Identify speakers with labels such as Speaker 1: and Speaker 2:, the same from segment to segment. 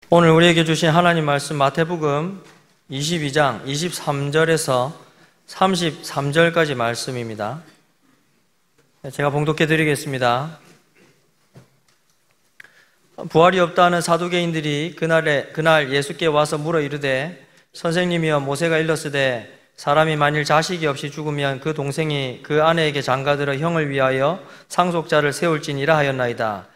Speaker 1: 오늘 우리에게 주신 하나님 말씀 마태복음 22장 23절에서 33절까지 말씀입니다. 제가 봉독해 드리겠습니다. 부활이 없다는 사두개인들이 그날 예수께 와서 물어 이르되 선생님이여 모세가 일렀으되 사람이 만일 자식이 없이 죽으면 그 동생이 그 아내에게 장가들어 형을 위하여 상속자를 세울지니라 하였나이다.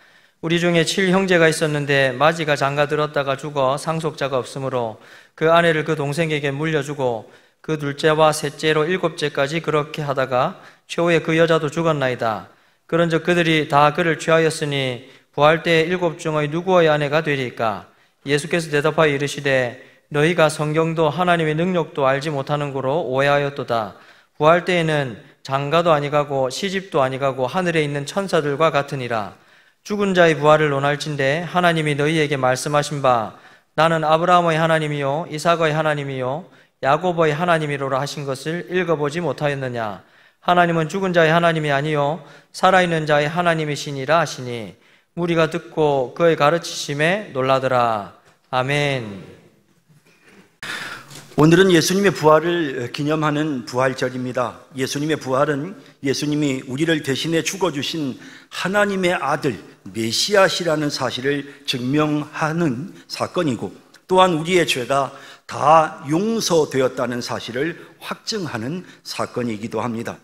Speaker 1: 우리 중에 7형제가 있었는데 마지가 장가들었다가 죽어 상속자가 없으므로 그 아내를 그 동생에게 물려주고 그 둘째와 셋째로 7째까지 그렇게 하다가 최후에 그 여자도 죽었나이다. 그런즉 그들이 다 그를 취하였으니 부활 때에 7 중의 누구의 아내가 되리까? 예수께서 대답하여 이르시되 너희가 성경도 하나님의 능력도 알지 못하는 고로 오해하였도다. 부활 때에는 장가도 아니가고 시집도 아니가고 하늘에 있는 천사들과 같으니라. 죽은 자의 부활을 논할진대 하나님이 너희에게 말씀하신 바 나는 아브라함의 하나님이요 이삭의 하나님이요 야곱의 하나님이로라 하신 것을 읽어보지 못하였느냐? 하나님은 죽은 자의 하나님이 아니요 살아있는 자의 하나님이시니라 하시니 무리가 듣고 그의 가르치심에 놀라더라. 아멘.
Speaker 2: 오늘은 예수님의 부활을 기념하는 부활절입니다. 예수님의 부활은 예수님이 우리를 대신해 죽어주신 하나님의 아들 메시아시라는 사실을 증명하는 사건이고 또한 우리의 죄가 다 용서되었다는 사실을 확증하는 사건이기도 합니다.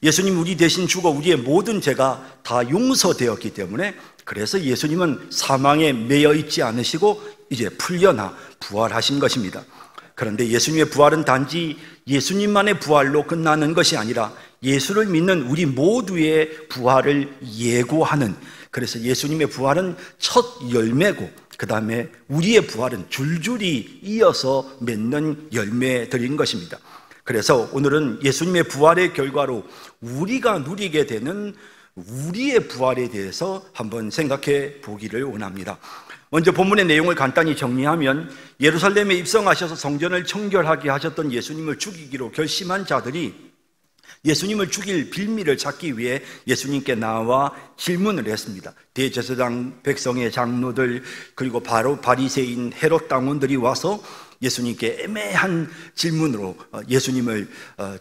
Speaker 2: 예수님 우리 대신 죽어 우리의 모든 죄가 다 용서되었기 때문에 그래서 예수님은 사망에 매여 있지 않으시고 이제 풀려나 부활하신 것입니다. 그런데 예수님의 부활은 단지 예수님만의 부활로 끝나는 것이 아니라 예수를 믿는 우리 모두의 부활을 예고하는, 그래서 예수님의 부활은 첫 열매고 그 다음에 우리의 부활은 줄줄이 이어서 맺는 열매들인 것입니다. 그래서 오늘은 예수님의 부활의 결과로 우리가 누리게 되는 우리의 부활에 대해서 한번 생각해 보기를 원합니다. 먼저 본문의 내용을 간단히 정리하면 예루살렘에 입성하셔서 성전을 청결하게 하셨던 예수님을 죽이기로 결심한 자들이 예수님을 죽일 빌미를 찾기 위해 예수님께 나와 질문을 했습니다. 대제사장, 백성의 장로들, 그리고 바로 바리새인 헤롯 당원들이 와서 예수님께 애매한 질문으로 예수님을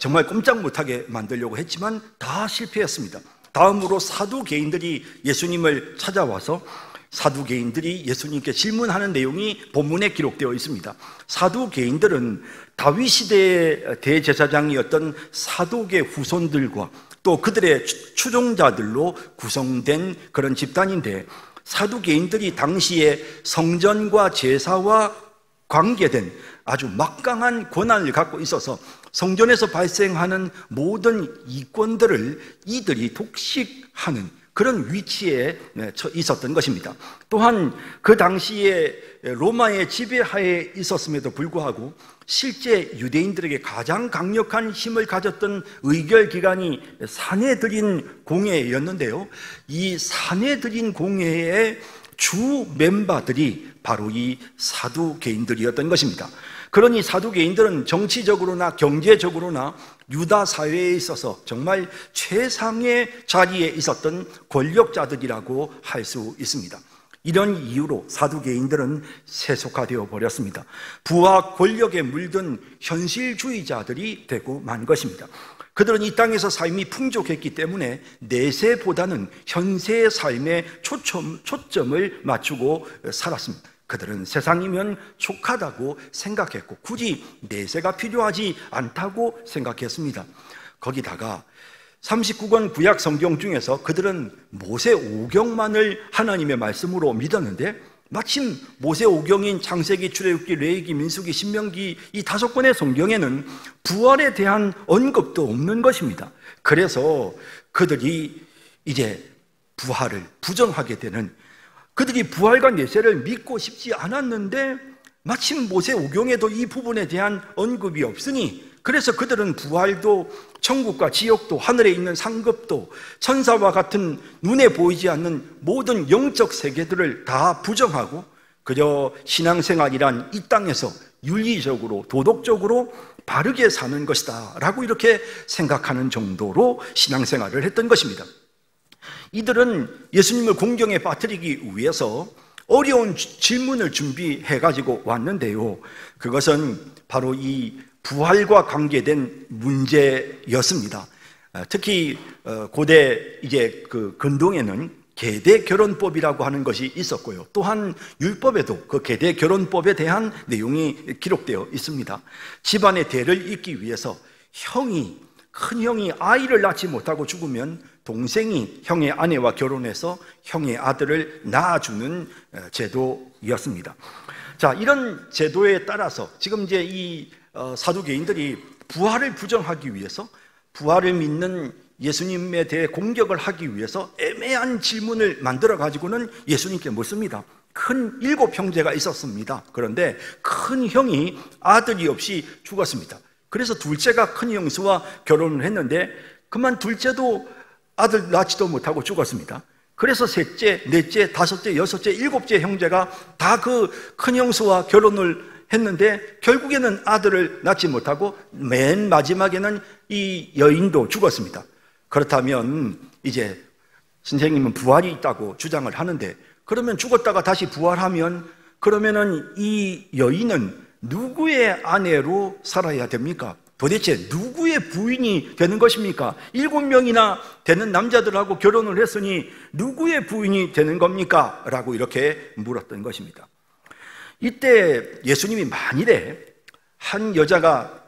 Speaker 2: 정말 꼼짝 못하게 만들려고 했지만 다 실패했습니다. 다음으로 사두개인들이 예수님을 찾아와서 사두개인들이 예수님께 질문하는 내용이 본문에 기록되어 있습니다. 사두개인들은 다윗 시대의 대제사장이었던 사독의 후손들과 또 그들의 추종자들로 구성된 그런 집단인데, 사두개인들이 당시에 성전과 제사와 관계된 아주 막강한 권한을 갖고 있어서 성전에서 발생하는 모든 이권들을 이들이 독식하는 그런 위치에 있었던 것입니다. 또한 그 당시에 로마의 지배하에 있었음에도 불구하고 실제 유대인들에게 가장 강력한 힘을 가졌던 의결기관이 사내들인 공회였는데요, 이 사내들인 공회의 주 멤버들이 바로 이 사두개인들이었던 것입니다. 그러니 사두개인들은 정치적으로나 경제적으로나 유다 사회에 있어서 정말 최상의 자리에 있었던 권력자들이라고 할 수 있습니다. 이런 이유로 사두개인들은 세속화되어 버렸습니다. 부와 권력에 물든 현실주의자들이 되고 만 것입니다. 그들은 이 땅에서 삶이 풍족했기 때문에 내세보다는 현세의 삶에 초점을 맞추고 살았습니다. 그들은 세상이면 족하다고 생각했고 굳이 내세가 필요하지 않다고 생각했습니다. 거기다가 39권 구약 성경 중에서 그들은 모세오경만을 하나님의 말씀으로 믿었는데 마침 모세오경인 창세기, 출애굽기, 레위기, 민수기, 신명기 이 5권의 성경에는 부활에 대한 언급도 없는 것입니다. 그래서 그들이 이제 부활을 부정하게 되는, 그들이 부활과 내세를 믿고 싶지 않았는데 마침 모세오경에도 이 부분에 대한 언급이 없으니 그래서 그들은 부활도 천국과 지옥도 하늘에 있는 상급도 천사와 같은 눈에 보이지 않는 모든 영적 세계들을 다 부정하고 그저 신앙생활이란 이 땅에서 윤리적으로 도덕적으로 바르게 사는 것이다 라고 이렇게 생각하는 정도로 신앙생활을 했던 것입니다. 이들은 예수님을 공경에 빠뜨리기 위해서 어려운 질문을 준비해가지고 왔는데요. 그것은 바로 이 부활과 관계된 문제였습니다. 특히 고대 이제 그 근동에는 계대 결혼법이라고 하는 것이 있었고요. 또한 율법에도 그 계대 결혼법에 대한 내용이 기록되어 있습니다. 집안의 대를 잇기 위해서 큰 형이 아이를 낳지 못하고 죽으면 동생이 형의 아내와 결혼해서 형의 아들을 낳아주는 제도였습니다. 자, 이런 제도에 따라서 지금 이제 이 사두개인들이 부활을 부정하기 위해서, 부활을 믿는 예수님에 대해 공격을 하기 위해서 애매한 질문을 만들어 가지고는 예수님께 묻습니다. 큰 7 형제가 있었습니다. 그런데 큰 형이 아들이 없이 죽었습니다. 그래서 둘째가 큰 형수와 결혼을 했는데 그만 둘째도 아들 낳지도 못하고 죽었습니다. 그래서 셋째, 넷째, 다섯째, 여섯째, 7째 형제가 다 그 큰 형수와 결혼을 했는데 결국에는 아들을 낳지 못하고 맨 마지막에는 이 여인도 죽었습니다. 그렇다면 이제 선생님은 부활이 있다고 주장을 하는데, 그러면 죽었다가 다시 부활하면 그러면은 이 여인은 누구의 아내로 살아야 됩니까? 도대체 누구의 부인이 되는 것입니까? 7명이나 되는 남자들하고 결혼을 했으니 누구의 부인이 되는 겁니까? 라고 이렇게 물었던 것입니다. 이때 예수님이 만일에 한 여자가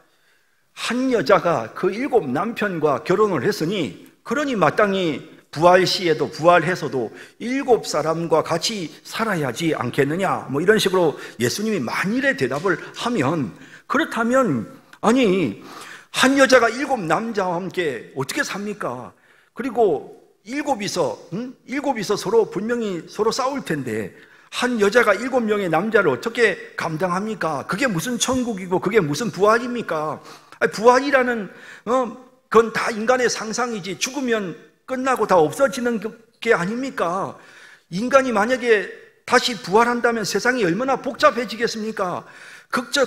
Speaker 2: 그 7 남편과 결혼을 했으니 그러니 마땅히 부활 시에도 부활해서도 7 사람과 같이 살아야지 않겠느냐, 뭐 이런 식으로 예수님이 만일에 대답을 하면, 그렇다면 아니 한 여자가 7 남자와 함께 어떻게 삽니까? 그리고 7이서 서로 분명히 서로 싸울 텐데 한 여자가 7명의 남자를 어떻게 감당합니까? 그게 무슨 천국이고 그게 무슨 부활입니까? 부활이라는 그건 다 인간의 상상이지, 죽으면 끝나고 다 없어지는 게 아닙니까? 인간이 만약에 다시 부활한다면 세상이 얼마나 복잡해지겠습니까?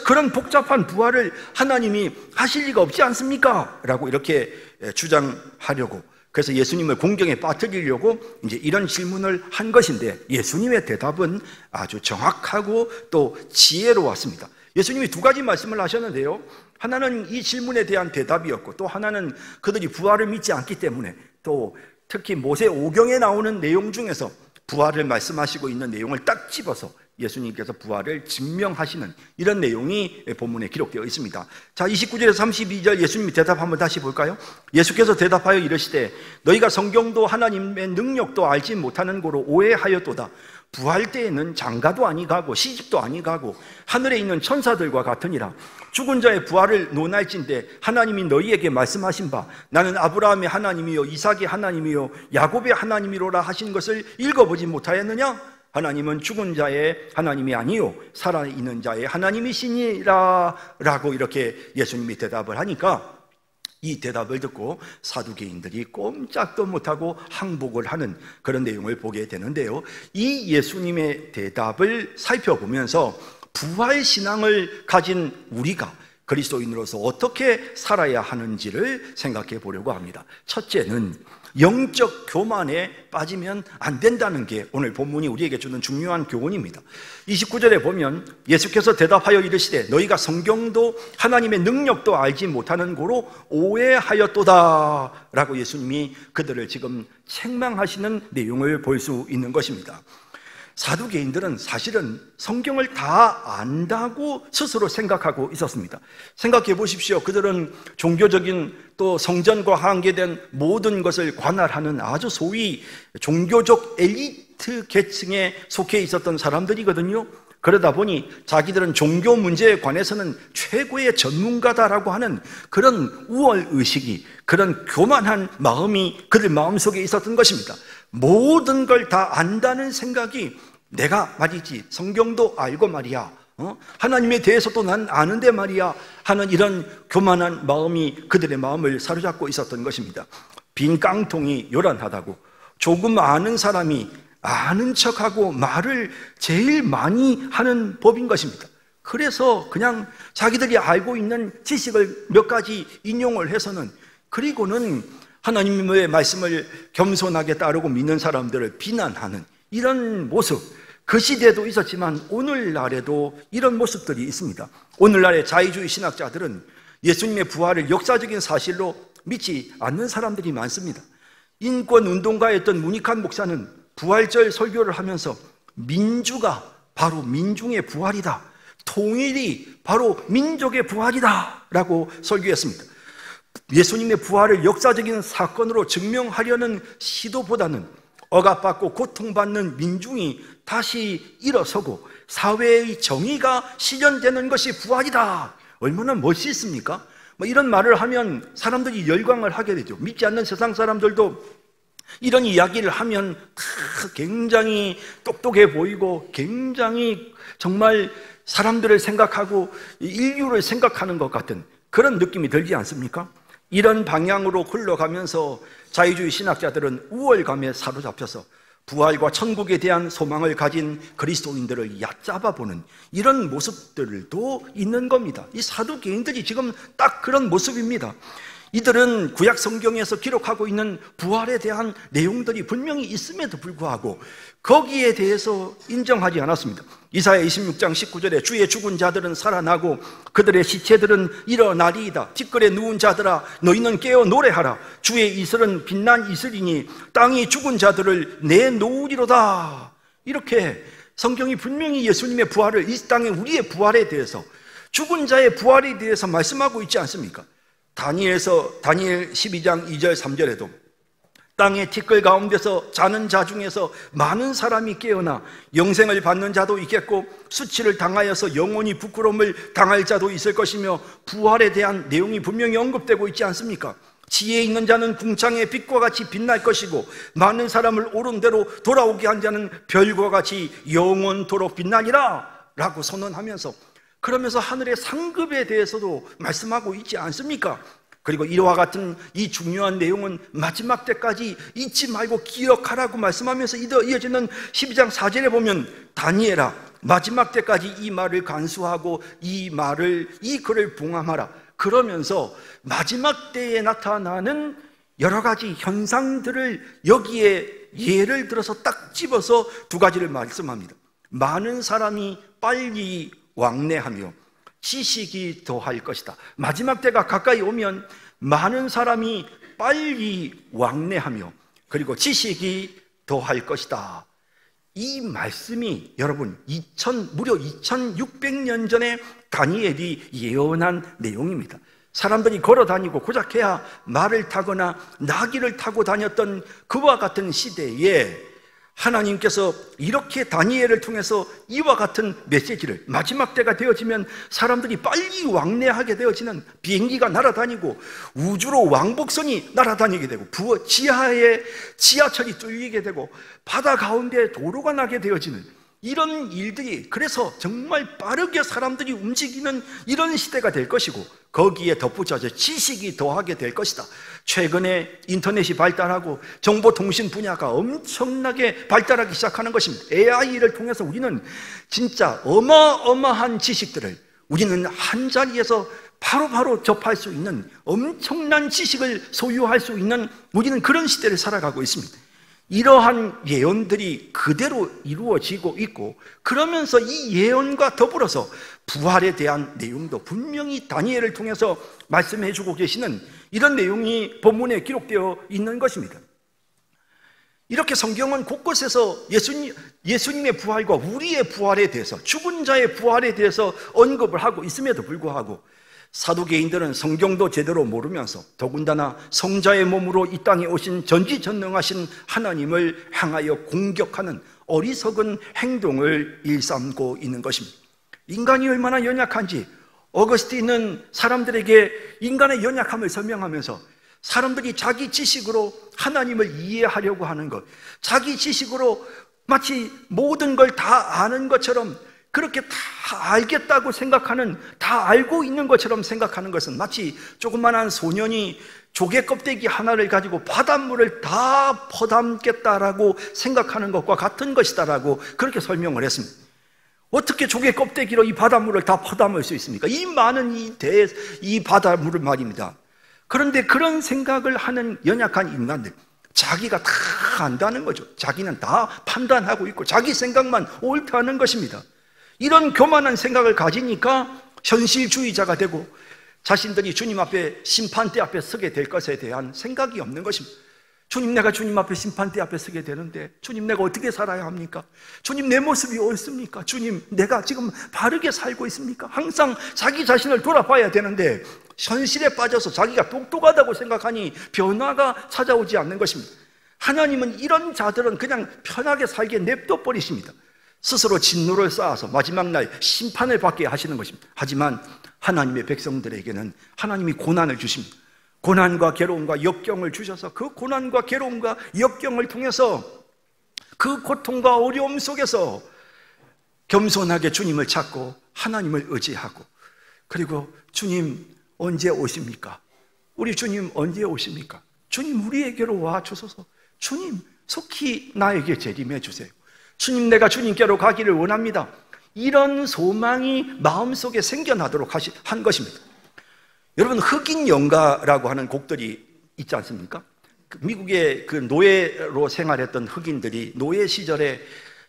Speaker 2: 그런 복잡한 부활을 하나님이 하실 리가 없지 않습니까? 라고 이렇게 주장하려고, 그래서 예수님을 공경에 빠뜨리려고 이제 이런 질문을 한 것인데, 예수님의 대답은 아주 정확하고 또 지혜로웠습니다. 예수님이 2가지 말씀을 하셨는데요, 하나는 이 질문에 대한 대답이었고, 또 하나는 그들이 부활을 믿지 않기 때문에, 또 특히 모세 오경에 나오는 내용 중에서 부활을 말씀하시고 있는 내용을 딱 집어서 예수님께서 부활을 증명하시는 이런 내용이 본문에 기록되어 있습니다. 자, 29절에서 32절 예수님이 대답 한번 다시 볼까요? 예수께서 대답하여 이르시되 너희가 성경도 하나님의 능력도 알지 못하는 고로 오해하였도다. 부활 때에는 장가도 아니 가고 시집도 아니 가고 하늘에 있는 천사들과 같으니라. 죽은 자의 부활을 논할진대 하나님이 너희에게 말씀하신 바 나는 아브라함의 하나님이요 이삭의 하나님이요 야곱의 하나님이로라 하신 것을 읽어보지 못하였느냐? 하나님은 죽은 자의 하나님이 아니요 살아있는 자의 하나님이시니라 라고 이렇게 예수님이 대답을 하니까, 이 대답을 듣고 사두개인들이 꼼짝도 못하고 항복을 하는 그런 내용을 보게 되는데요, 이 예수님의 대답을 살펴보면서 부활신앙을 가진 우리가 그리스도인으로서 어떻게 살아야 하는지를 생각해 보려고 합니다. 첫째는 영적 교만에 빠지면 안 된다는 게 오늘 본문이 우리에게 주는 중요한 교훈입니다. 29절에 보면 예수께서 대답하여 이르시되 너희가 성경도 하나님의 능력도 알지 못하는 고로 오해하였도다 라고 예수님이 그들을 지금 책망하시는 내용을 볼 수 있는 것입니다. 사두개인들은 사실은 성경을 다 안다고 스스로 생각하고 있었습니다. 생각해 보십시오. 그들은 종교적인 또 성전과 관계된 모든 것을 관할하는 아주 소위 종교적 엘리트 계층에 속해 있었던 사람들이거든요. 그러다 보니 자기들은 종교 문제에 관해서는 최고의 전문가다라고 하는 그런 우월의식이, 그런 교만한 마음이 그들 마음속에 있었던 것입니다. 모든 걸 다 안다는 생각이, 내가 말이지 성경도 알고 말이야, 하나님에 대해서도 난 아는데 말이야 하는 이런 교만한 마음이 그들의 마음을 사로잡고 있었던 것입니다. 빈 깡통이 요란하다고, 조금 아는 사람이 아는 척하고 말을 제일 많이 하는 법인 것입니다. 그래서 그냥 자기들이 알고 있는 지식을 몇 가지 인용을 해서는, 그리고는 하나님의 말씀을 겸손하게 따르고 믿는 사람들을 비난하는 이런 모습, 그 시대에도 있었지만 오늘날에도 이런 모습들이 있습니다. 오늘날의 자유주의 신학자들은 예수님의 부활을 역사적인 사실로 믿지 않는 사람들이 많습니다. 인권운동가였던 문익환 목사는 부활절 설교를 하면서 민주가 바로 민중의 부활이다, 통일이 바로 민족의 부활이다 라고 설교했습니다. 예수님의 부활을 역사적인 사건으로 증명하려는 시도보다는 억압받고 고통받는 민중이 다시 일어서고 사회의 정의가 실현되는 것이 부활이다, 얼마나 멋있습니까? 이런 말을 하면 사람들이 열광을 하게 되죠. 믿지 않는 세상 사람들도 이런 이야기를 하면 굉장히 똑똑해 보이고 굉장히 정말 사람들을 생각하고 인류를 생각하는 것 같은 그런 느낌이 들지 않습니까? 이런 방향으로 흘러가면서 자유주의 신학자들은 우월감에 사로잡혀서 부활과 천국에 대한 소망을 가진 그리스도인들을 얕잡아보는 이런 모습들도 있는 겁니다. 이 사두개인들이 지금 딱 그런 모습입니다. 이들은 구약 성경에서 기록하고 있는 부활에 대한 내용들이 분명히 있음에도 불구하고 거기에 대해서 인정하지 않았습니다. 이사야 26장 19절에 주의 죽은 자들은 살아나고 그들의 시체들은 일어나리이다. 티끌에 누운 자들아 너희는 깨어 노래하라. 주의 이슬은 빛난 이슬이니 땅이 죽은 자들을 내놓으리로다. 이렇게 성경이 분명히 예수님의 부활을, 이 땅의 우리의 부활에 대해서, 죽은 자의 부활에 대해서 말씀하고 있지 않습니까? 다니엘 12장 2절 3절에도 땅의 티끌 가운데서 자는 자 중에서 많은 사람이 깨어나 영생을 받는 자도 있겠고 수치를 당하여서 영원히 부끄러움을 당할 자도 있을 것이며, 부활에 대한 내용이 분명히 언급되고 있지 않습니까? 지혜 있는 자는 궁창의 빛과 같이 빛날 것이고 많은 사람을 옳은 대로 돌아오게 한 자는 별과 같이 영원토록 빛나니라 라고 선언하면서, 그러면서 하늘의 상급에 대해서도 말씀하고 있지 않습니까? 그리고 이와 같은 이 중요한 내용은 마지막 때까지 잊지 말고 기억하라고 말씀하면서 이어지는 12장 4절에 보면 다니엘아 마지막 때까지 이 말을 간수하고 이 글을 봉함하라. 그러면서 마지막 때에 나타나는 여러 가지 현상들을 여기에 예를 들어서 딱 집어서 두 가지를 말씀합니다. 많은 사람이 빨리 왕래하며 지식이 더할 것이다. 마지막 때가 가까이 오면 많은 사람이 빨리 왕래하며 그리고 지식이 더할 것이다. 이 말씀이 여러분 무려 2600년 전에 다니엘이 예언한 내용입니다. 사람들이 걸어다니고 고작해야 말을 타거나 나귀를 타고 다녔던 그와 같은 시대에 하나님께서 이렇게 다니엘을 통해서 이와 같은 메시지를, 마지막 때가 되어지면 사람들이 빨리 왕래하게 되어지는, 비행기가 날아다니고 우주로 왕복선이 날아다니게 되고 지하에 지하철이 뚫리게 되고 바다 가운데 도로가 나게 되어지는 이런 일들이, 그래서 정말 빠르게 사람들이 움직이는 이런 시대가 될 것이고 거기에 덧붙여서 지식이 더하게 될 것이다. 최근에 인터넷이 발달하고 정보통신 분야가 엄청나게 발달하기 시작하는 것입니다. AI를 통해서 우리는 진짜 어마어마한 지식들을 우리는 한 자리에서 바로바로 접할 수 있는, 엄청난 지식을 소유할 수 있는 우리는 그런 시대를 살아가고 있습니다. 이러한 예언들이 그대로 이루어지고 있고, 그러면서 이 예언과 더불어서 부활에 대한 내용도 분명히 다니엘을 통해서 말씀해 주고 계시는 이런 내용이 본문에 기록되어 있는 것입니다. 이렇게 성경은 곳곳에서 예수님의 부활과 우리의 부활에 대해서, 죽은 자의 부활에 대해서 언급을 하고 있음에도 불구하고 사두개인들은 성경도 제대로 모르면서 더군다나 성자의 몸으로 이 땅에 오신 전지전능하신 하나님을 향하여 공격하는 어리석은 행동을 일삼고 있는 것입니다. 인간이 얼마나 연약한지 어거스틴은 사람들에게 인간의 연약함을 설명하면서 사람들이 자기 지식으로 하나님을 이해하려고 하는 것, 자기 지식으로 마치 모든 걸 다 아는 것처럼 그렇게 다 알겠다고 생각하는, 다 알고 있는 것처럼 생각하는 것은 마치 조그만한 소년이 조개 껍데기 하나를 가지고 바닷물을 다 퍼담겠다라고 생각하는 것과 같은 것이다라고 그렇게 설명을 했습니다. 어떻게 조개 껍데기로 이 바닷물을 다 퍼담을 수 있습니까? 이 많은 이 바닷물을 말입니다. 그런데 그런 생각을 하는 연약한 인간들, 자기가 다 안다는 거죠. 자기는 다 판단하고 있고 자기 생각만 옳다는 것입니다. 이런 교만한 생각을 가지니까 현실주의자가 되고 자신들이 주님 앞에 심판대 앞에 서게 될 것에 대한 생각이 없는 것입니다. 주님, 내가 주님 앞에 심판대 앞에 서게 되는데 주님, 내가 어떻게 살아야 합니까? 주님, 내 모습이 옳습니까? 주님, 내가 지금 바르게 살고 있습니까? 항상 자기 자신을 돌아봐야 되는데 현실에 빠져서 자기가 똑똑하다고 생각하니 변화가 찾아오지 않는 것입니다. 하나님은 이런 자들은 그냥 편하게 살게 냅둬 버리십니다. 스스로 진노를 쌓아서 마지막 날 심판을 받게 하시는 것입니다. 하지만 하나님의 백성들에게는 하나님이 고난을 주십니다. 고난과 괴로움과 역경을 주셔서 그 고난과 괴로움과 역경을 통해서 그 고통과 어려움 속에서 겸손하게 주님을 찾고 하나님을 의지하고, 그리고 주님 언제 오십니까? 우리 주님 언제 오십니까? 주님 우리에게로 와 주소서. 주님 속히 나에게 재림해 주세요. 주님, 내가 주님께로 가기를 원합니다. 이런 소망이 마음속에 생겨나도록 한 것입니다. 여러분, 흑인 연가라고 하는 곡들이 있지 않습니까? 미국의 그 노예로 생활했던 흑인들이 노예 시절에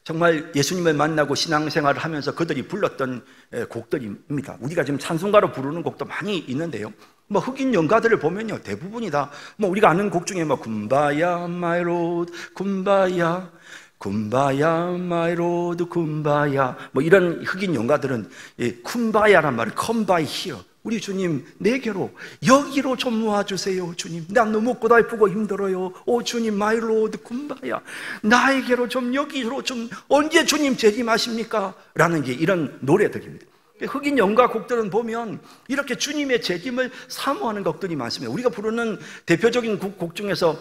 Speaker 2: 정말 예수님을 만나고 신앙생활을 하면서 그들이 불렀던 곡들입니다. 우리가 지금 찬송가로 부르는 곡도 많이 있는데요. 뭐 흑인 연가들을 보면요, 대부분이 다 뭐 우리가 아는 곡 중에 뭐 굼바야 마이 로드, 굼바야 굼바야 마이 로드, 굼바야, 뭐 이런 흑인 연가들은 쿰바야란 말을 come by here, 우리 주님 내게로 여기로 좀 와주세요. 주님, 난 너무 고달프고 힘들어요. 오 주님, 마이 로드 굼바야, 나에게로 좀 여기로 좀 언제 주님 재림하십니까? 라는 게 이런 노래들입니다. 흑인 연가 곡들은 보면 이렇게 주님의 재림을 사모하는 곡들이 많습니다. 우리가 부르는 대표적인 곡 중에서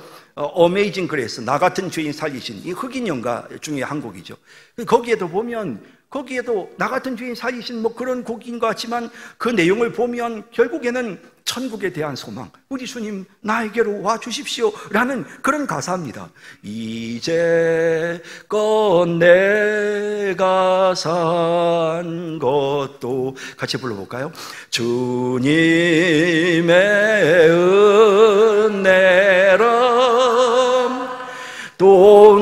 Speaker 2: Amazing Grace, 나 같은 죄인 살리신, 이 흑인 연가 중에 한 곡이죠. 거기에도 보면, 거기에도 나 같은 죄인 살리신 뭐 그런 곡인 것 같지만 그 내용을 보면 결국에는 천국에 대한 소망, 우리 주님 나에게로 와 주십시오 라는 그런 가사입니다. 이제껏 내가 산 것도 같이 불러볼까요? 주님의 은혜로 또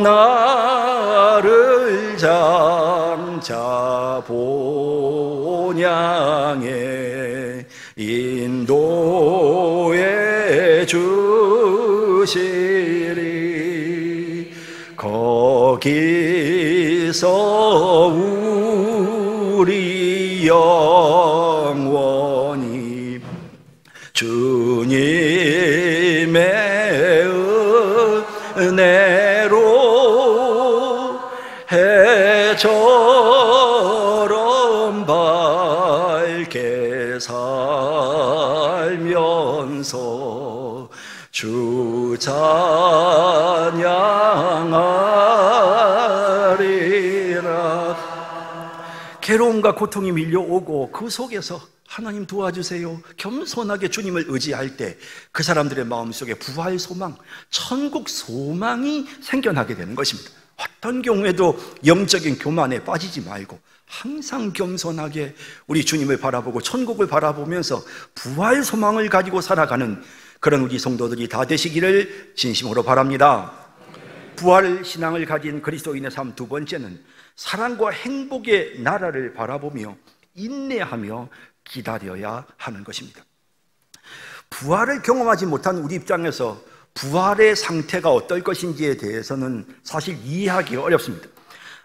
Speaker 2: 나를 장차 본향에 인도해 주시리. 거기서 우리 영원히 주님의 은혜로 해처럼 밝게 살면서 주 찬양하리라. 괴로움과 고통이 밀려오고 그 속에서 하나님 도와주세요, 겸손하게 주님을 의지할 때 그 사람들의 마음속에 부활 소망, 천국 소망이 생겨나게 되는 것입니다. 어떤 경우에도 영적인 교만에 빠지지 말고 항상 겸손하게 우리 주님을 바라보고 천국을 바라보면서 부활 소망을 가지고 살아가는 그런 우리 성도들이 다 되시기를 진심으로 바랍니다. 부활 신앙을 가진 그리스도인의 삶 두 번째는 사랑과 행복의 나라를 바라보며 인내하며 기다려야 하는 것입니다. 부활을 경험하지 못한 우리 입장에서 부활의 상태가 어떨 것인지에 대해서는 사실 이해하기 어렵습니다.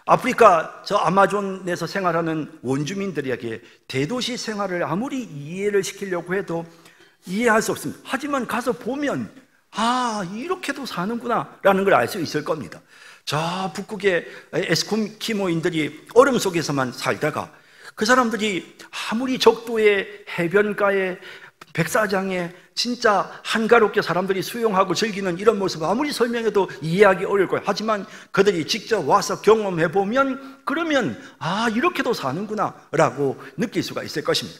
Speaker 2: 아프리카 저 아마존에서 생활하는 원주민들에게 대도시 생활을 아무리 이해를 시키려고 해도 이해할 수 없습니다. 하지만 가서 보면 아, 이렇게도 사는구나 라는 걸 알 수 있을 겁니다. 저 북극의 에스키모인들이 얼음 속에서만 살다가 그 사람들이 아무리 적도의 해변가에 백사장에 진짜 한가롭게 사람들이 수영하고 즐기는 이런 모습을 아무리 설명해도 이해하기 어려울 거예요. 하지만 그들이 직접 와서 경험해보면 그러면 아, 이렇게도 사는구나 라고 느낄 수가 있을 것입니다.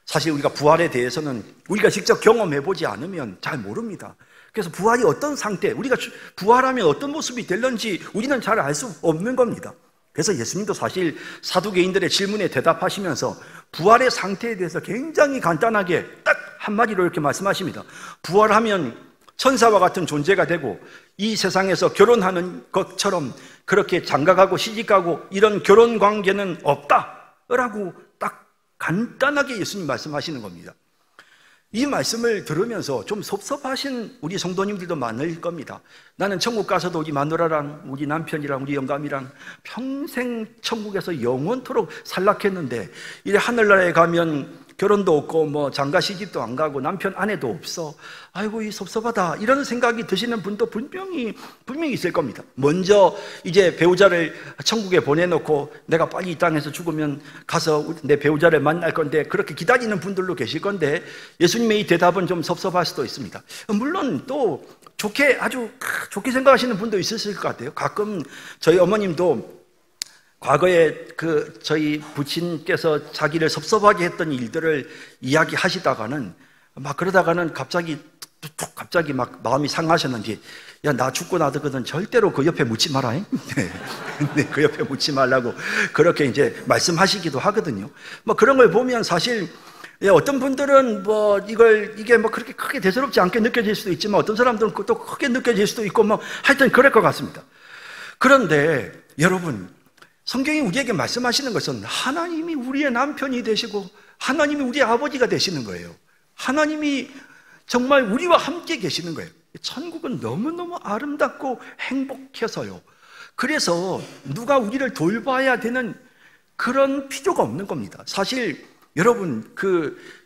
Speaker 2: 사실 우리가 부활에 대해서는 우리가 직접 경험해보지 않으면 잘 모릅니다. 그래서 부활이 어떤 상태, 우리가 부활하면 어떤 모습이 될런지 우리는 잘 알 수 없는 겁니다. 그래서 예수님도 사실 사두개인들의 질문에 대답하시면서 부활의 상태에 대해서 굉장히 간단하게 딱 한마디로 이렇게 말씀하십니다. 부활하면 천사와 같은 존재가 되고 이 세상에서 결혼하는 것처럼 그렇게 장가가고 시집가고 이런 결혼 관계는 없다라고 딱 간단하게 예수님 말씀하시는 겁니다. 이 말씀을 들으면서 좀 섭섭하신 우리 성도님들도 많을 겁니다. 나는 천국 가서도 우리 마누라랑 우리 남편이랑 우리 영감이랑 평생 천국에서 영원토록 살락했는데 이래 하늘나라에 가면 결혼도 없고 뭐 장가 시집도 안 가고 남편 아내도 없어. 아이고 이 섭섭하다 이런 생각이 드시는 분도 분명히 있을 겁니다. 먼저 이제 배우자를 천국에 보내놓고 내가 빨리 이 땅에서 죽으면 가서 내 배우자를 만날 건데 그렇게 기다리는 분들도 계실 건데 예수님의 이 대답은 좀 섭섭할 수도 있습니다. 물론 또 아주 좋게 생각하시는 분도 있으실 것 같아요. 가끔 저희 어머님도 과거에 저희 부친께서 자기를 섭섭하게 했던 일들을 이야기하시다가는 막 그러다가는 갑자기 막 마음이 상하셨는지 야, 나 죽고 나서거든 절대로 그 옆에 묻지 마라. 네, 그 옆에 묻지 말라고 그렇게 이제 말씀하시기도 하거든요. 뭐 그런 걸 보면 사실 어떤 분들은 뭐 이게 뭐 그렇게 크게 대수롭지 않게 느껴질 수도 있지만 어떤 사람들은 또 크게 느껴질 수도 있고 뭐 하여튼 그럴 것 같습니다. 그런데 여러분, 성경이 우리에게 말씀하시는 것은 하나님이 우리의 남편이 되시고 하나님이 우리의 아버지가 되시는 거예요. 하나님이 정말 우리와 함께 계시는 거예요. 천국은 너무너무 아름답고 행복해서요. 그래서 누가 우리를 돌봐야 되는 그런 필요가 없는 겁니다. 사실 여러분,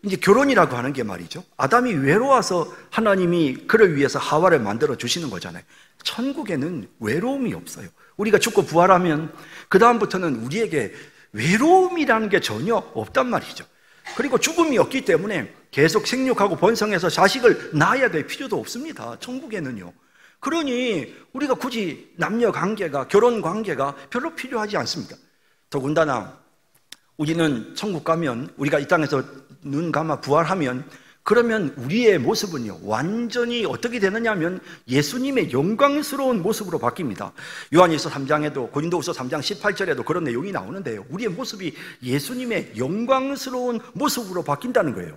Speaker 2: 이제 결혼이라고 하는 게 말이죠. 아담이 외로워서 하나님이 그를 위해서 하와를 만들어 주시는 거잖아요. 천국에는 외로움이 없어요. 우리가 죽고 부활하면 그다음부터는 우리에게 외로움이라는 게 전혀 없단 말이죠. 그리고 죽음이 없기 때문에 계속 생육하고 번성해서 자식을 낳아야 될 필요도 없습니다. 천국에는요. 그러니 우리가 굳이 남녀 관계가, 결혼 관계가 별로 필요하지 않습니다. 더군다나 우리는 천국 가면, 우리가 이 땅에서 눈 감아 부활하면, 그러면 우리의 모습은요, 완전히 어떻게 되느냐 하면 예수님의 영광스러운 모습으로 바뀝니다. 요한일서 3장에도, 고린도후서 3장 18절에도 그런 내용이 나오는데요. 우리의 모습이 예수님의 영광스러운 모습으로 바뀐다는 거예요.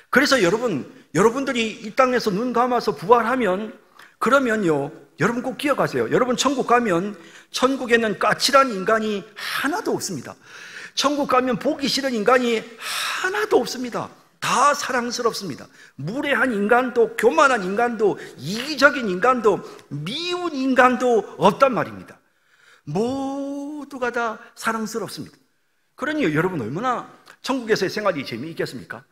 Speaker 2: 그래서 여러분들이 이 땅에서 눈 감아서 부활하면, 그러면요, 여러분 꼭 기억하세요. 여러분 천국 가면, 천국에는 까칠한 인간이 하나도 없습니다. 천국 가면 보기 싫은 인간이 하나도 없습니다. 다 사랑스럽습니다. 무례한 인간도, 교만한 인간도, 이기적인 인간도, 미운 인간도 없단 말입니다. 모두가 다 사랑스럽습니다. 그러니 여러분 얼마나 천국에서의 생활이 재미있겠습니까?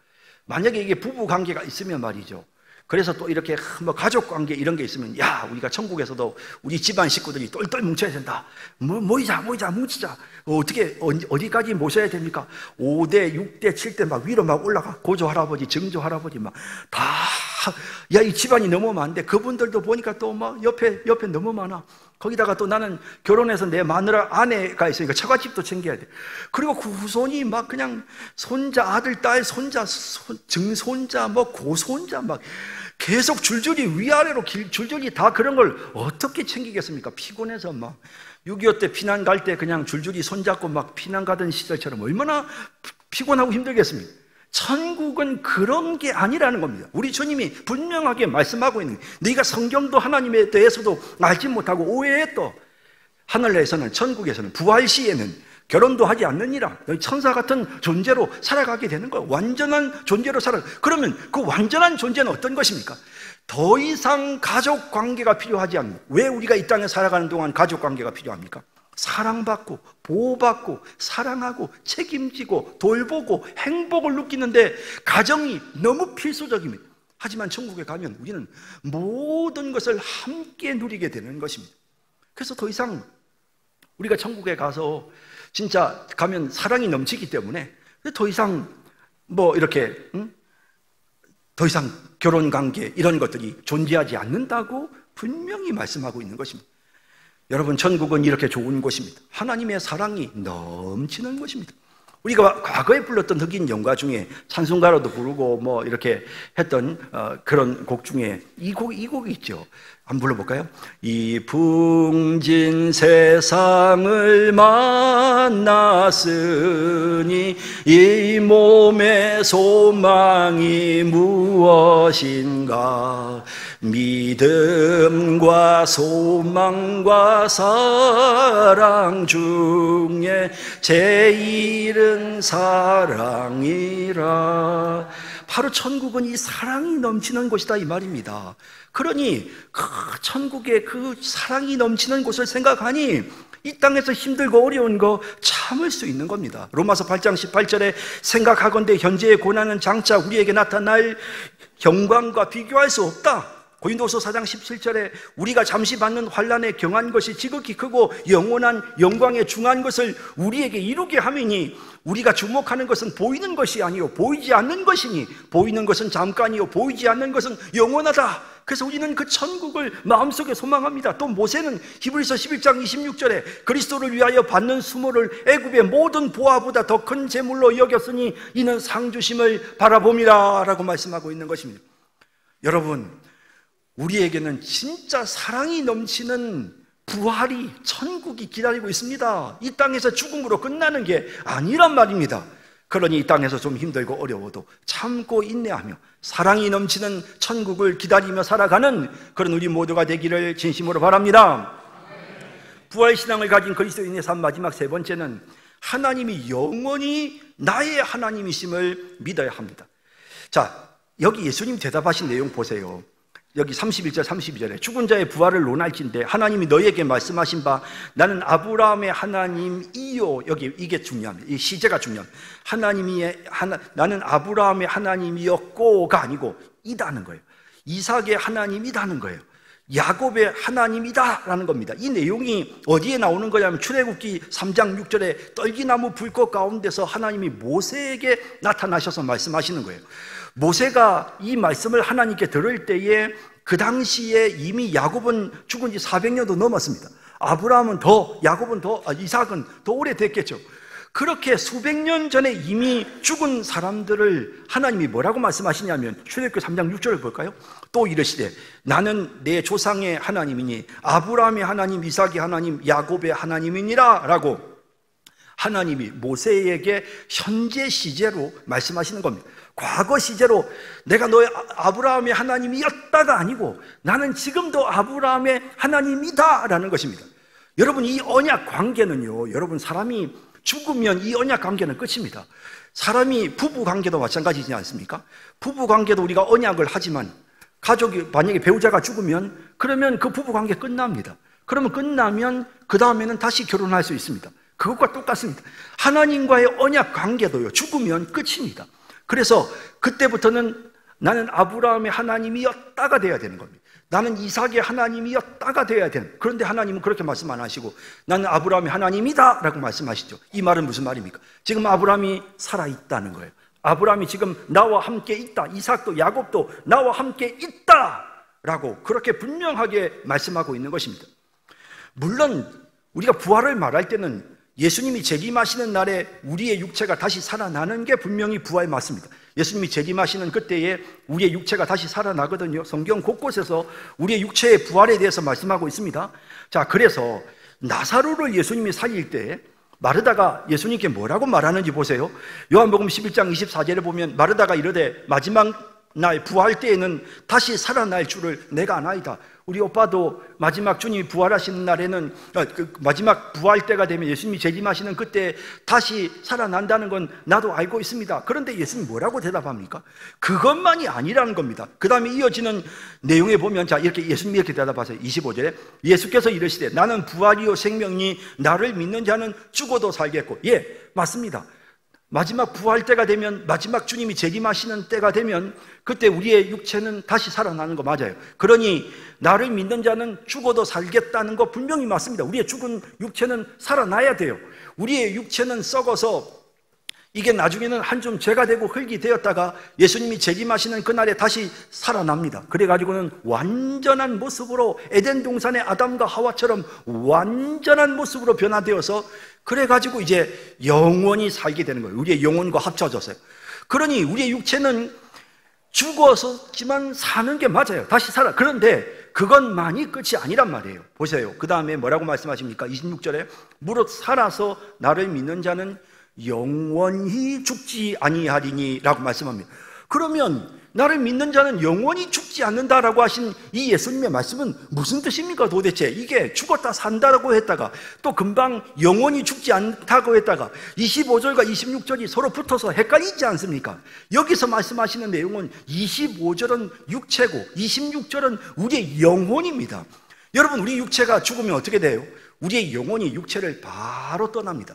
Speaker 2: 만약에 이게 부부 관계가 있으면 말이죠. 그래서 또 이렇게 뭐 가족 관계 이런 게 있으면, 야, 우리가 천국에서도 우리 집안 식구들이 똘똘 뭉쳐야 된다. 모이자, 뭉치자. 어디까지 모셔야 됩니까? 5대, 6대, 7대 막 위로 막 올라가. 고조 할아버지, 증조 할아버지 막 다, 야, 이 집안이 너무 많은데 그분들도 보니까 또 막 옆에 너무 많아. 거기다가 또 나는 결혼해서 내 마누라 아내가 있으니까 처갓집도 챙겨야 돼. 그리고 그 후손이 막 그냥 손자, 아들, 딸, 손자, 증손자, 뭐 고손자 막 계속 줄줄이 위아래로 줄줄이 다 그런 걸 어떻게 챙기겠습니까? 피곤해서 막 6.25 때 피난 갈 때 그냥 줄줄이 손잡고 막 피난 가던 시절처럼 얼마나 피곤하고 힘들겠습니까? 천국은 그런 게 아니라는 겁니다. 우리 주님이 분명하게 말씀하고 있는 거예요. 너희가 성경도 하나님에 대해서도 알지 못하고 오해했던 하늘에서는, 천국에서는, 부활 시에는 결혼도 하지 않느니라. 너희 천사 같은 존재로 살아가게 되는 거예요. 완전한 존재로 그러면 그 완전한 존재는 어떤 것입니까? 더 이상 가족 관계가 필요하지 않는. 왜 우리가 이 땅에 살아가는 동안 가족 관계가 필요합니까? 사랑받고 보호받고 사랑하고 책임지고 돌보고 행복을 느끼는데 가정이 너무 필수적입니다. 하지만 천국에 가면 우리는 모든 것을 함께 누리게 되는 것입니다. 그래서 더 이상 우리가 천국에 가서 진짜 가면 사랑이 넘치기 때문에 더 이상 뭐 이렇게 더 이상 결혼 관계 이런 것들이 존재하지 않는다고 분명히 말씀하고 있는 것입니다. 여러분, 천국은 이렇게 좋은 곳입니다. 하나님의 사랑이 넘치는 곳입니다. 우리가 과거에 불렀던 흑인 연가 중에 찬송가로도 부르고 뭐 이렇게 했던 그런 곡 중에 이 곡이 있죠. 한번 불러볼까요? 이 풍진 세상을 만났으니 이 몸의 소망이 무엇인가? 믿음과 소망과 사랑 중에 제일은 사랑이라. 바로 천국은 이 사랑이 넘치는 곳이다 이 말입니다. 그러니 그 천국의 그 사랑이 넘치는 곳을 생각하니 이 땅에서 힘들고 어려운 거 참을 수 있는 겁니다. 로마서 8장 18절에 생각하건대 현재의 고난은 장차 우리에게 나타날 영광과 비교할 수 없다. 고린도서 4장 17절에 우리가 잠시 받는 환난에 경한 것이 지극히 크고 영원한 영광에 중한 것을 우리에게 이루게 함이니 우리가 주목하는 것은 보이는 것이 아니요 보이지 않는 것이니 보이는 것은 잠깐이요 보이지 않는 것은 영원하다. 그래서 우리는 그 천국을 마음속에 소망합니다. 또 모세는 히브리서 11장 26절에 그리스도를 위하여 받는 수모를 애굽의 모든 보화보다 더 큰 재물로 여겼으니 이는 상 주심을 바라봅니다 라고 말씀하고 있는 것입니다. 여러분, 우리에게는 진짜 사랑이 넘치는 부활이, 천국이 기다리고 있습니다. 이 땅에서 죽음으로 끝나는 게 아니란 말입니다. 그러니 이 땅에서 좀 힘들고 어려워도 참고 인내하며 사랑이 넘치는 천국을 기다리며 살아가는 그런 우리 모두가 되기를 진심으로 바랍니다. 부활신앙을 가진 그리스도인의 삶 마지막 세 번째는 하나님이 영원히 나의 하나님이심을 믿어야 합니다. 자, 여기 예수님 대답하신 내용 보세요. 여기 31절 32절에 죽은 자의 부활을 논할진대 하나님이 너희에게 말씀하신 바 나는 아브라함의 하나님이요. 여기 이게 중요합니다. 이 시제가 중요합니다. 나는 아브라함의 하나님이었고가 아니고 이다는 거예요. 이삭의 하나님이다는 거예요. 야곱의 하나님이다라는 겁니다. 이 내용이 어디에 나오는 거냐면 출애굽기 3장 6절에 떨기나무 불꽃 가운데서 하나님이 모세에게 나타나셔서 말씀하시는 거예요. 모세가 이 말씀을 하나님께 들을 때에 그 당시에 이미 야곱은 죽은 지 400년도 넘었습니다. 아브라함은 더, 야곱은 더, 이삭은 더 오래됐겠죠. 그렇게 수백 년 전에 이미 죽은 사람들을 하나님이 뭐라고 말씀하시냐면 출애굽기 3장 6절을 볼까요? 또 이르시되 나는 내 조상의 하나님이니 아브라함의 하나님, 이삭의 하나님, 야곱의 하나님이니라 라고 하나님이 모세에게 현재 시제로 말씀하시는 겁니다. 과거 시제로 내가 너의 아브라함의 하나님이었다가 아니고 나는 지금도 아브라함의 하나님이다 라는 것입니다. 여러분, 이 언약 관계는요, 여러분, 사람이 죽으면 이 언약 관계는 끝입니다. 사람이 부부 관계도 마찬가지지 않습니까? 부부 관계도 우리가 언약을 하지만 가족이 만약에 배우자가 죽으면 그러면 그 부부 관계 끝납니다. 그러면 끝나면 그 다음에는 다시 결혼할 수 있습니다. 그것과 똑같습니다. 하나님과의 언약 관계도요, 죽으면 끝입니다. 그래서 그때부터는 나는 아브라함의 하나님이었다가 돼야 되는 겁니다. 나는 이삭의 하나님이었다가 돼야 되는. 그런데 하나님은 그렇게 말씀 안 하시고 나는 아브라함의 하나님이다 라고 말씀하시죠. 이 말은 무슨 말입니까? 지금 아브라함이 살아있다는 거예요. 아브라함이 지금 나와 함께 있다. 이삭도 야곱도 나와 함께 있다 라고 그렇게 분명하게 말씀하고 있는 것입니다. 물론 우리가 부활을 말할 때는 예수님이 재림하시는 날에 우리의 육체가 다시 살아나는 게 분명히 부활 맞습니다. 예수님이 재림하시는 그때에 우리의 육체가 다시 살아나거든요. 성경 곳곳에서 우리의 육체의 부활에 대해서 말씀하고 있습니다. 자, 그래서 나사로를 예수님이 살릴 때 마르다가 예수님께 뭐라고 말하는지 보세요. 요한복음 11장 24절에 보면 마르다가 이르되 마지막 날 부활 때에는 다시 살아날 줄을 내가 아나이다. 우리 오빠도 마지막 주님이 부활하시는 날에는 마지막 부활 때가 되면 예수님이 재림하시는 그때 다시 살아난다는 건 나도 알고 있습니다. 그런데 예수님이 뭐라고 대답합니까? 그것만이 아니라는 겁니다. 그 다음에 이어지는 내용에 보면 자, 이렇게 예수님이 이렇게 대답하세요. 25절에 예수께서 이르시되 나는 부활이요 생명이 나를 믿는 자는 죽어도 살겠고. 예, 맞습니다. 마지막 부활 때가 되면, 마지막 주님이 재림하시는 때가 되면 그때 우리의 육체는 다시 살아나는 거 맞아요. 그러니 나를 믿는 자는 죽어도 살겠다는 거 분명히 맞습니다. 우리의 죽은 육체는 살아나야 돼요. 우리의 육체는 썩어서 이게 나중에는 한 줌 죄가 되고 흙이 되었다가 예수님이 재림하시는 그날에 다시 살아납니다. 그래가지고는 완전한 모습으로 에덴 동산의 아담과 하와처럼 완전한 모습으로 변화되어서 그래가지고 이제 영원히 살게 되는 거예요. 우리의 영혼과 합쳐져서요. 그러니 우리의 육체는 죽었지만 사는 게 맞아요. 다시 살아. 그런데 그것만이 끝이 아니란 말이에요. 보세요. 그 다음에 뭐라고 말씀하십니까? 26절에 무릇 살아서 나를 믿는 자는 영원히 죽지 아니하리니 라고 말씀합니다. 그러면 나를 믿는 자는 영원히 죽지 않는다라고 하신 이 예수님의 말씀은 무슨 뜻입니까 도대체? 이게 죽었다 산다라고 했다가 또 금방 영원히 죽지 않다고 했다가 25절과 26절이 서로 붙어서 헷갈리지 않습니까? 여기서 말씀하시는 내용은 25절은 육체고 26절은 우리의 영혼입니다. 여러분, 우리 육체가 죽으면 어떻게 돼요? 우리의 영혼이 육체를 바로 떠납니다.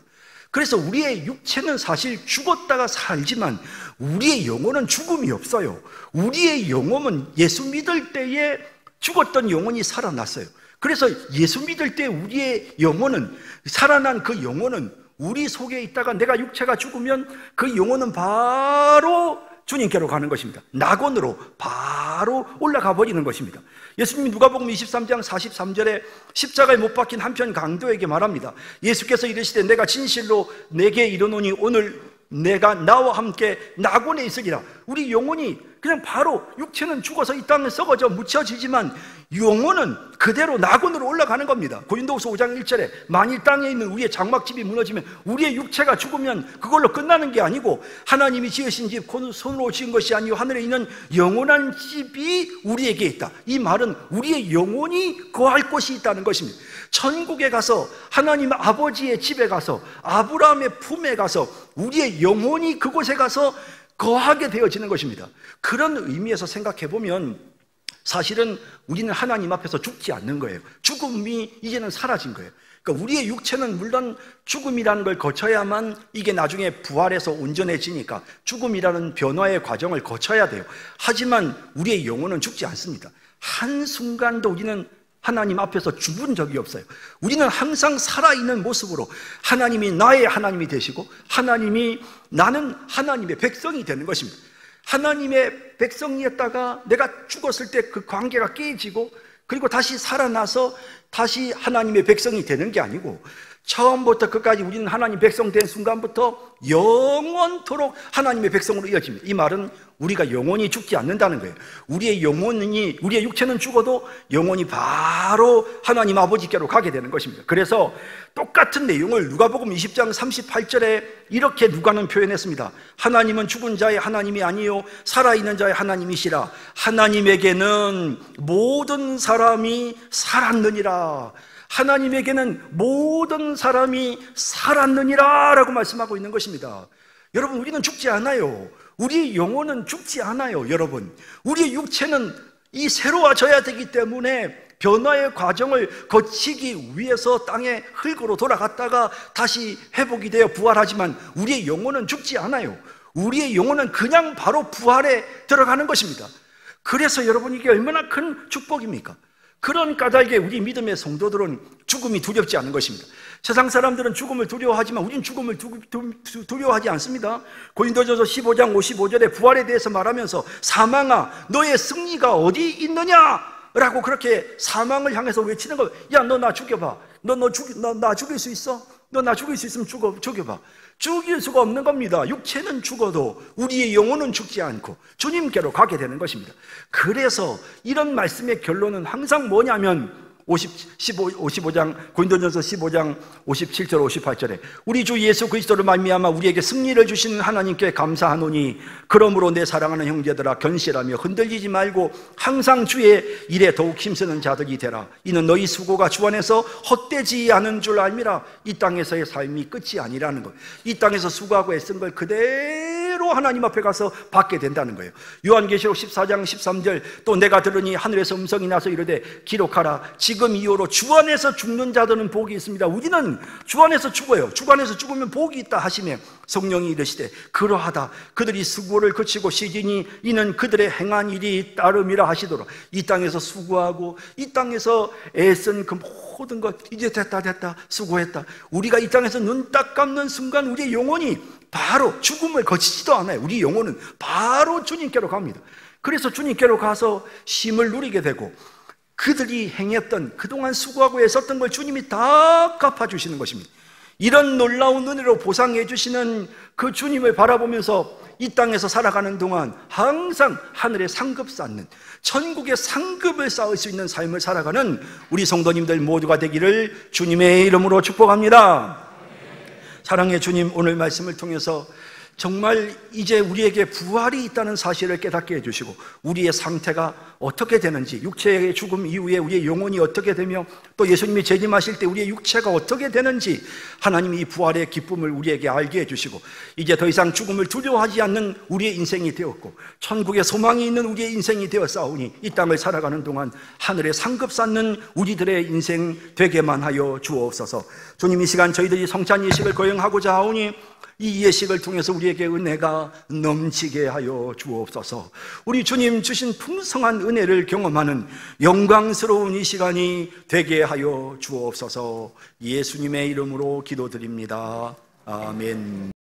Speaker 2: 그래서 우리의 육체는 사실 죽었다가 살지만 우리의 영혼은 죽음이 없어요. 우리의 영혼은 예수 믿을 때에 죽었던 영혼이 살아났어요. 그래서 예수 믿을 때 우리의 영혼은, 살아난 그 영혼은 우리 속에 있다가 내가 육체가 죽으면 그 영혼은 바로 주님께로 가는 것입니다. 낙원으로 바로 올라가 버리는 것입니다. 예수님이 누가복음 23장 43절에 십자가에 못 박힌 한편 강도에게 말합니다. 예수께서 이르시되 내가 진실로 내게 이르노니 오늘 내가 나와 함께 낙원에 있으리라. 우리 영혼이 그냥 바로, 육체는 죽어서 이 땅에 썩어져 묻혀지지만 영혼은 그대로 낙원으로 올라가는 겁니다. 고린도후서 5장 1절에 만일 땅에 있는 우리의 장막집이 무너지면 우리의 육체가 죽으면 그걸로 끝나는 게 아니고 하나님이 지으신 집, 손으로 지은 것이 아니요 하늘에 있는 영원한 집이 우리에게 있다. 이 말은 우리의 영혼이 거할 곳이 있다는 것입니다. 천국에 가서 하나님 아버지의 집에 가서 아브라함의 품에 가서 우리의 영혼이 그곳에 가서 거하게 되어지는 것입니다. 그런 의미에서 생각해 보면 사실은 우리는 하나님 앞에서 죽지 않는 거예요. 죽음이 이제는 사라진 거예요. 그러니까 우리의 육체는 물론 죽음이라는 걸 거쳐야만 이게 나중에 부활해서 온전해지니까 죽음이라는 변화의 과정을 거쳐야 돼요. 하지만 우리의 영혼은 죽지 않습니다. 한순간도 우리는 하나님 앞에서 죽은 적이 없어요. 우리는 항상 살아있는 모습으로 하나님이 나의 하나님이 되시고 하나님이 나는 하나님의 백성이 되는 것입니다. 하나님의 백성이었다가 내가 죽었을 때 그 관계가 깨지고 그리고 다시 살아나서 다시 하나님의 백성이 되는 게 아니고 처음부터 끝까지 우리는 하나님 백성 된 순간부터 영원토록 하나님의 백성으로 이어집니다. 이 말은 우리가 영원히 죽지 않는다는 거예요. 우리의 육체는 죽어도 영원히 바로 하나님 아버지께로 가게 되는 것입니다. 그래서 똑같은 내용을 누가복음 20장 38절에 이렇게 누가는 표현했습니다. 하나님은 죽은 자의 하나님이 아니요 살아있는 자의 하나님이시라. 하나님에게는 모든 사람이 살았느니라. 하나님에게는 모든 사람이 살았느니라 라고 말씀하고 있는 것입니다. 여러분, 우리는 죽지 않아요. 우리의 영혼은 죽지 않아요. 여러분, 우리의 육체는 이 새로워져야 되기 때문에 변화의 과정을 거치기 위해서 땅의 흙으로 돌아갔다가 다시 회복이 되어 부활하지만 우리의 영혼은 죽지 않아요. 우리의 영혼은 그냥 바로 부활에 들어가는 것입니다. 그래서 여러분, 이게 얼마나 큰 축복입니까? 그런 까닭에 우리 믿음의 성도들은 죽음이 두렵지 않은 것입니다. 세상 사람들은 죽음을 두려워하지만 우리는 죽음을 두려워하지 않습니다. 고린도전서 15장 55절에 부활에 대해서 말하면서 사망아 너의 승리가 어디 있느냐 라고 그렇게 사망을 향해서 외치는 거예요. 야, 너 나 죽여봐. 나 죽일 수 있어? 너 나 죽일 수 있으면 죽여봐. 죽일 수가 없는 겁니다. 육체는 죽어도 우리의 영혼은 죽지 않고 주님께로 가게 되는 것입니다. 그래서 이런 말씀의 결론은 항상 뭐냐면 55장 고린도전서 15장 57절 58절에 우리 주 예수 그리스도를 말미암아 우리에게 승리를 주시는 하나님께 감사하노니 그러므로 내 사랑하는 형제들아 견실하며 흔들리지 말고 항상 주의 일에 더욱 힘쓰는 자들이 되라. 이는 너희 수고가 주 안에서 헛되지 않은 줄 알미라. 이 땅에서의 삶이 끝이 아니라는 것, 이 땅에서 수고하고 애쓴 걸 그대로 하나님 앞에 가서 받게 된다는 거예요. 요한계시록 14장 13절 또 내가 들으니 하늘에서 음성이 나서 이르되 기록하라. 지금 이후로 주 안에서 죽는 자들은 복이 있습니다. 우리는 주 안에서 죽어요. 주 안에서 죽으면 복이 있다 하시며 성령이 이르시되 그러하다. 그들이 수고를 그치고 쉬지니 이는 그들의 행한 일이 따름이라 하시도록. 이 땅에서 수고하고 이 땅에서 애쓴 그 모든 것 이제 됐다 수고했다. 우리가 이 땅에서 눈 딱 감는 순간 우리의 영혼이 바로 죽음을 거치지도 않아요. 우리 영혼은 바로 주님께로 갑니다. 그래서 주님께로 가서 쉼을 누리게 되고 그들이 행했던 그동안 수고하고 애썼던 걸 주님이 다 갚아주시는 것입니다. 이런 놀라운 은혜로 보상해 주시는 그 주님을 바라보면서 이 땅에서 살아가는 동안 항상 하늘의 상급 쌓는, 천국의 상급을 쌓을 수 있는 삶을 살아가는 우리 성도님들 모두가 되기를 주님의 이름으로 축복합니다. 사랑의 주님, 오늘 말씀을 통해서 정말 이제 우리에게 부활이 있다는 사실을 깨닫게 해주시고, 우리의 상태가 어떻게 되는지, 육체의 죽음 이후에 우리의 영혼이 어떻게 되며, 또 예수님이 재림하실 때 우리의 육체가 어떻게 되는지 하나님이 이 부활의 기쁨을 우리에게 알게 해주시고, 이제 더 이상 죽음을 두려워하지 않는 우리의 인생이 되었고, 천국의 소망이 있는 우리의 인생이 되었사오니 이 땅을 살아가는 동안 하늘의 상급 쌓는 우리들의 인생 되게만 하여 주옵소서. 주님, 이 시간 저희들이 성찬 예식을 거행하고자 하오니 이 예식을 통해서 우리에게 은혜가 넘치게 하여 주옵소서. 우리 주님 주신 풍성한 은혜를 경험하는 영광스러운 이 시간이 되게 하여 주옵소서. 예수님의 이름으로 기도드립니다. 아멘.